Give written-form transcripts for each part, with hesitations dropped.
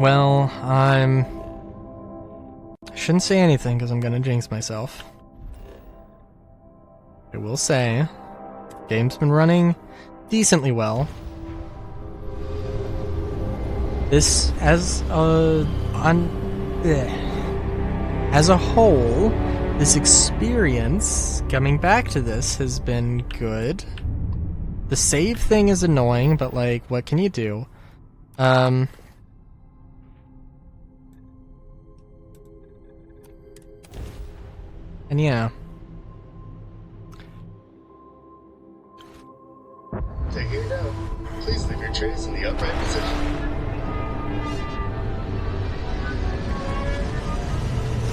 Well, I shouldn't say anything because I'm gonna jinx myself. I will say, game's been running decently well. This, as a whole, this experience coming back to this has been good. The save thing is annoying, but like, what can you do? And yeah. Taking it out. Please leave your trays in the upright position.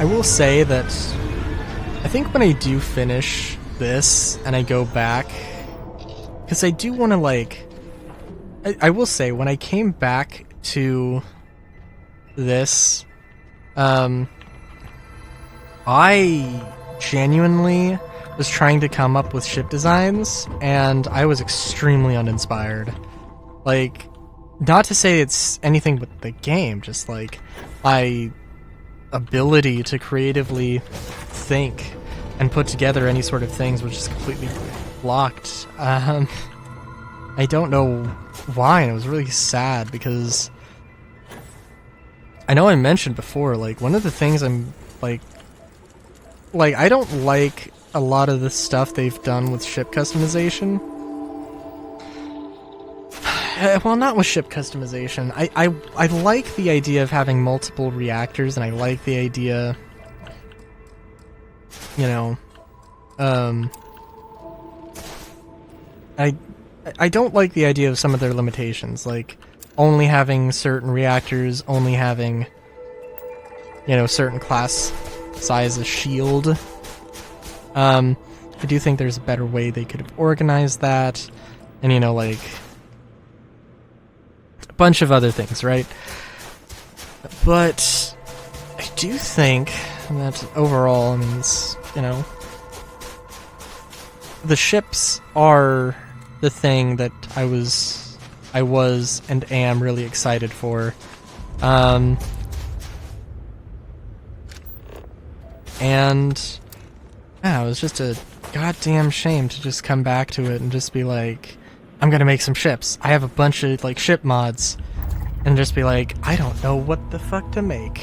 I will say that I think when I do finish this and I go back, because I do want to like, I will say when I came back to this, I genuinely was trying to come up with ship designs and I was extremely uninspired. Like, not to say it's anything but the game, just like my ability to creatively think and put together any sort of things was just completely blocked. I don't know why, and it was really sad because I know I mentioned before, like, one of the things I'm like I don't like a lot of the stuff they've done with ship customization. Well, not with ship customization. I like the idea of having multiple reactors, and I like the idea, you know, I don't like the idea of some of their limitations, like only having certain reactors, only having, you know, certain class size of shield. I do think there's a better way they could have organized that, and, you know, like a bunch of other things, right? But I do think that overall, I mean, it's, you know, the ships are the thing that I was and am really excited for. And yeah, it was just a goddamn shame to just come back to it and just be like, I'm gonna make some ships. I have a bunch of like ship mods, and just be like, I don't know what the fuck to make.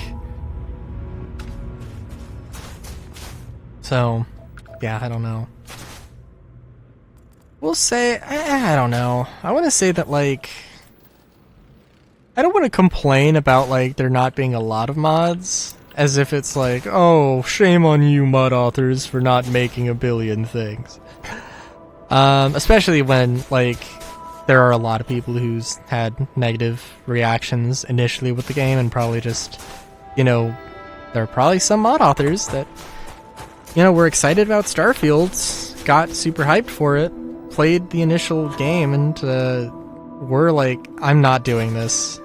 So, yeah, I don't know. We'll say, I don't know. I want to say that, like, I don't want to complain about, like, there not being a lot of mods, as if it's like, oh, shame on you mod authors for not making a billion things. Especially when, like, there are a lot of people who's had negative reactions initially with the game, and probably just, you know, there are probably some mod authors that, you know, were excited about Starfield, got super hyped for it, played the initial game, and were like, I'm not doing this.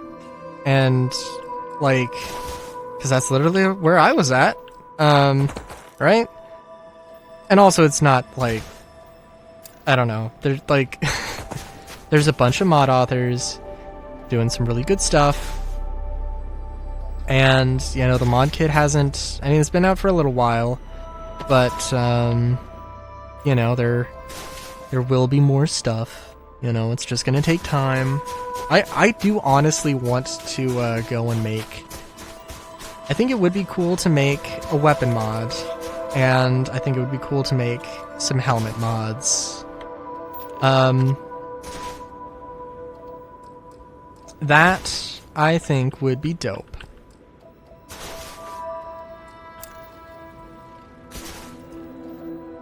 And, like, because that's literally where I was at, right? And also, it's not, like, I don't know, there's, like, there's a bunch of mod authors doing some really good stuff, and, you know, the mod kit hasn't, I mean, it's been out for a little while, but, you know, there will be more stuff, you know, it's just gonna take time. I do honestly want to go and make, I think it would be cool to make a weapon mod, and I think it would be cool to make some helmet mods. That, I think, would be dope.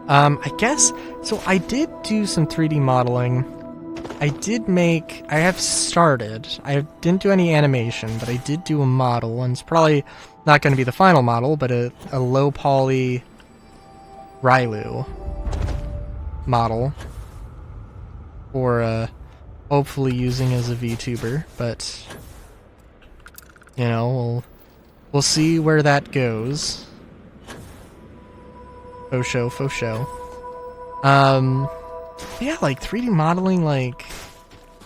I guess, so I did do some 3D modeling. I have started. I didn't do any animation, but I did do a model, and it's probably not going to be the final model, but a low poly Rylu model for hopefully using as a VTuber, but, you know, we'll see where that goes. Faux show. Yeah, like 3D modeling, like,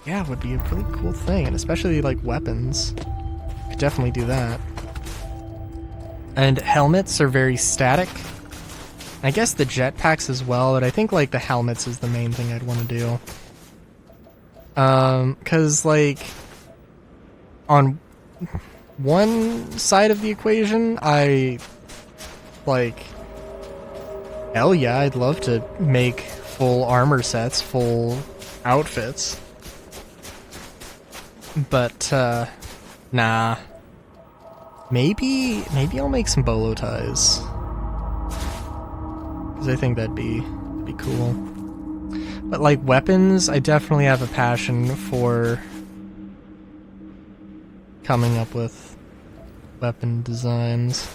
yeah, would be a pretty cool thing, and especially like weapons. Could definitely do that. And helmets are very static. I guess the jetpacks as well, but I think like the helmets is the main thing I'd want to do. 'Cause like on one side of the equation, I like hell yeah, I'd love to make full armor sets, full outfits. But nah. Maybe I'll make some bolo ties. Cause I think that'd be cool. But like weapons, I definitely have a passion for coming up with weapon designs.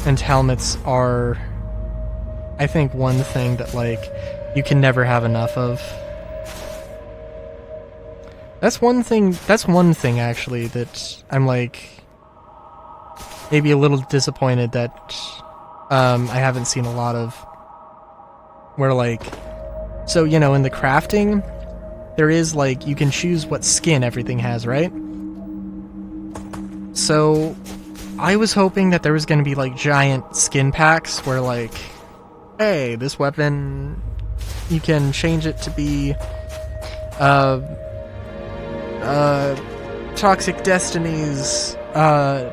And helmets are, I think, one thing that like you can never have enough of. That's one thing actually that I'm like maybe a little disappointed that I haven't seen a lot of, where like, so you know, in the crafting there is like, you can choose what skin everything has, right? So I was hoping that there was going to be like giant skin packs where like, hey, this weapon, you can change it to be Toxic Destiny's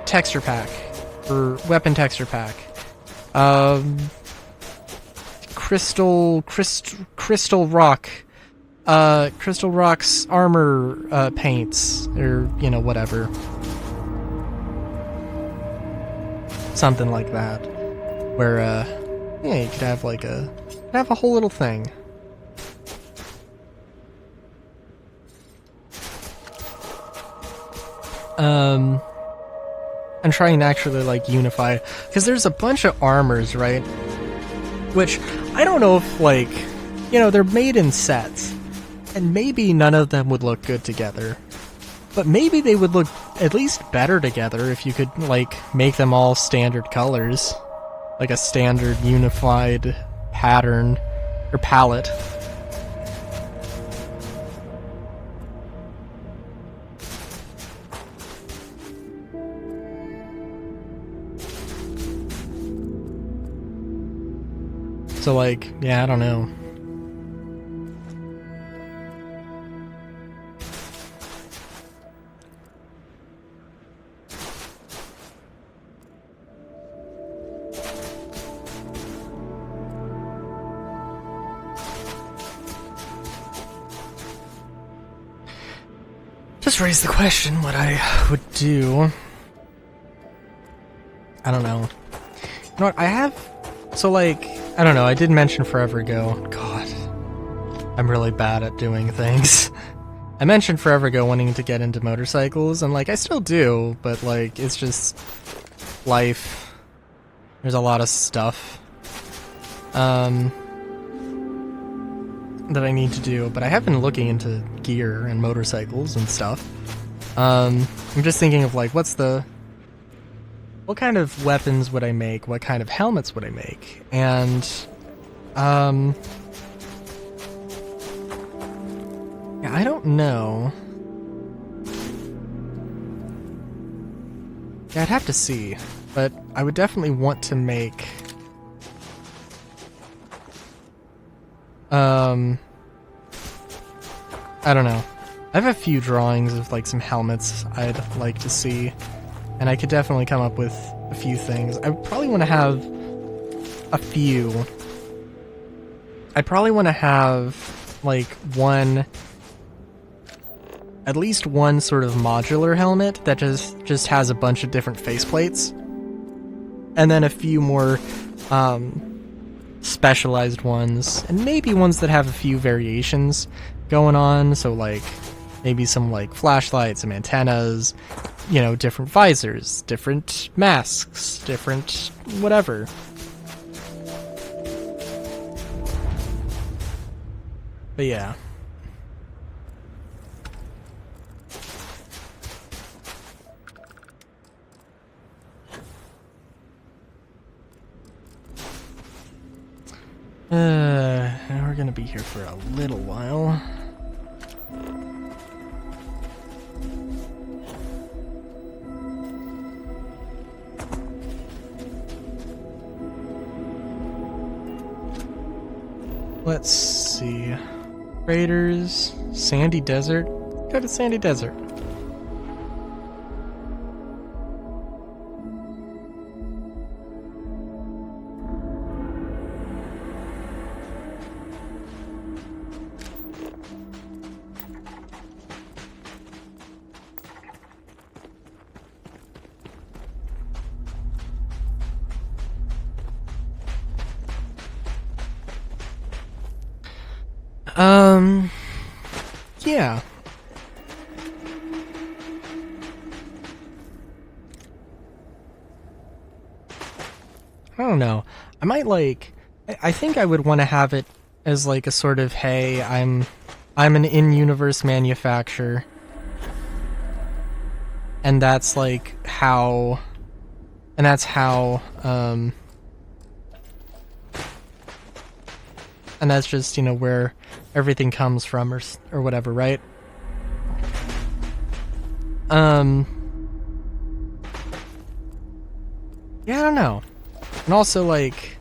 texture pack, or weapon texture pack. Crystal Rock's armor paints, or you know, whatever. Something like that, where yeah, you could have like a whole little thing. I'm trying to actually like unify, because there's a bunch of armors, right? Which I don't know if like, you know, they're made in sets, and maybe none of them would look good together. But maybe they would look at least better together if you could, like, make them all standard colors. Like a standard unified pattern, or palette. So, like, yeah, I don't know. Just raise the question what I would do. I don't know. You know what, I have... So, like, I don't know, I did mention forever ago. God, I'm really bad at doing things. I mentioned forever ago wanting to get into motorcycles, and, like, I still do, but, like, it's just life. There's a lot of stuff that I need to do, but I have been looking into gear and motorcycles and stuff. I'm just thinking of like, what kind of weapons would I make? What kind of helmets would I make? And yeah, I don't know. Yeah, I'd have to see, but I would definitely want to make I don't know. I have a few drawings of like some helmets I'd like to see, and I could definitely come up with a few things. I probably want to have a few. I probably want to have like at least one sort of modular helmet that just has a bunch of different faceplates, and then a few more specialized ones, and maybe ones that have a few variations going on. So like maybe some like flashlights, some antennas, you know, different visors, different masks, different whatever. But yeah. We're gonna be here for a little while. Let's see. Raiders, Sandy Desert. Go to Sandy Desert. Yeah. I don't know. I might like. I think I would want to have it as like a sort of, hey, I'm an in-universe manufacturer, and that's like how, and that's how, and that's just, you know, where everything comes from, or whatever, right? Yeah, I don't know. And also, like,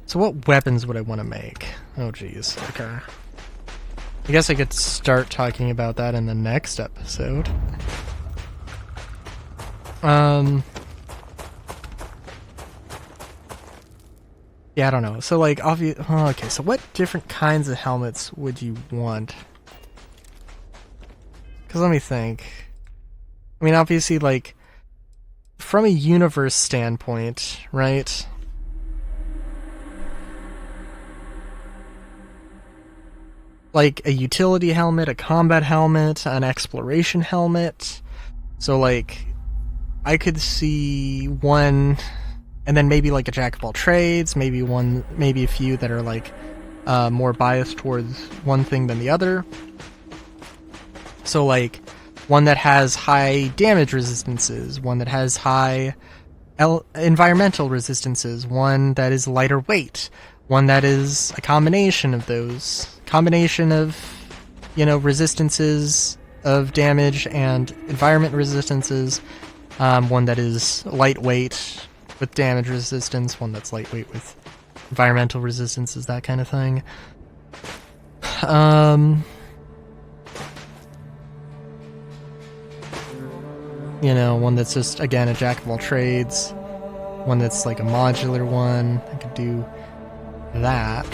so what weapons would I want to make? Oh, geez. Okay. I guess I could start talking about that in the next episode. Yeah, I don't know. So, like, okay, so what different kinds of helmets would you want? Because let me think. I mean, obviously, like, from a universe standpoint, right? Like, a utility helmet, a combat helmet, an exploration helmet. So, like, I could see one... And then maybe like a jack of all trades, maybe a few that are like more biased towards one thing than the other. So like one that has high damage resistances, one that has high environmental resistances, one that is lighter weight, one that is a combination of those. Combination of, you know, resistances of damage and environment resistances. One that is lightweight with damage resistance, one that's lightweight with environmental resistances, that kind of thing. You know, one that's just, again, a jack of all trades. One that's like a modular one. I could do that.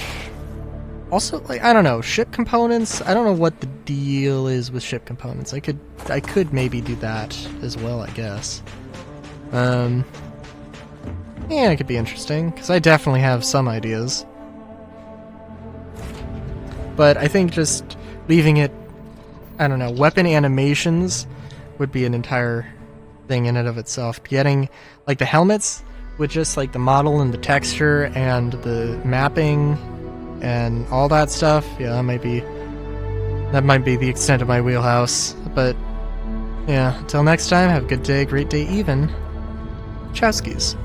Also, like, I don't know, ship components? I don't know what the deal is with ship components. I could maybe do that as well, I guess. Yeah, it could be interesting, because I definitely have some ideas. But I think just leaving it, I don't know, weapon animations would be an entire thing in and of itself. Getting, like, the helmets with just, like, the model and the texture and the mapping and all that stuff, yeah, that might be the extent of my wheelhouse. But, yeah, until next time, have a good day, great day even. Chowskis.